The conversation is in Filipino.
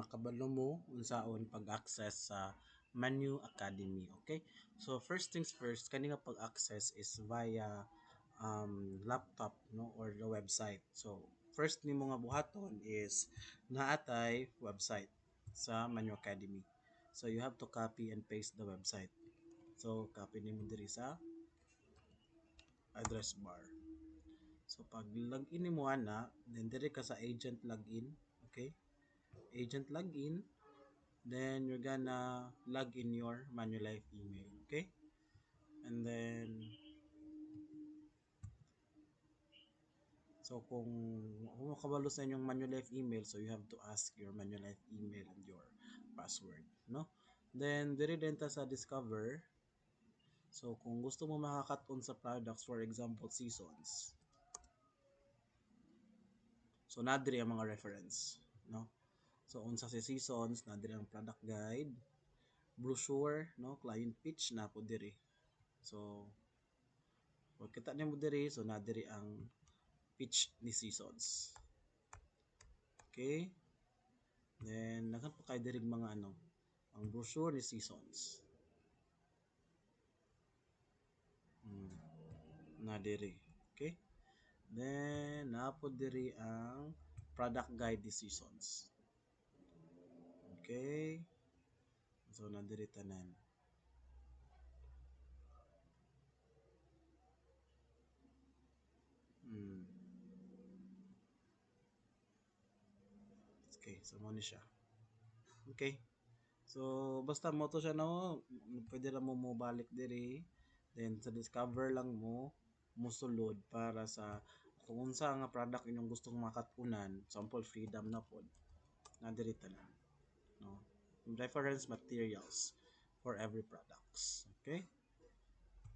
makabalo mo unsaon pag-access sa Manu Academy. Okay? So first things first, kani nga pag-access is via laptop, no, or the website. So first nimo nga buhaton is naatay website sa Manu Academy. So you have to copy and paste the website. So copy nimo diri sa address bar. So pag login nimo ana, then dire ka sa agent login, okay? Agent login, then you're gonna log in your Manulife email, okay? And then so kung makabalo sa inyong Manulife email, so you have to ask your Manulife email and your password, no? Then dire din ta sa discover. So kung gusto mo makakaton sa products, for example seasons, so nadiri ang mga reference, no? So unsa si seasons, nadiri ang product guide, brochure, no, client pitch na po diri. So pag kita nimo diri, so nadiri ang pitch ni seasons. Okay? Then naghan pa kay diri mga ano, ang brochure ni seasons. Na diri. Okay? Then napo diri ang product guide ni seasons. Okay? So na diri tanan. Mm. Okay, so mo ni siya. Okay. So basta mo to siya no, pwede ra mo balik diri. Then sa discover lang mo musulod para sa kung unsa nga product inyong gustong makatunan, sample freedom na pod. Na diri tanan, no. Reference materials for every products. Okay?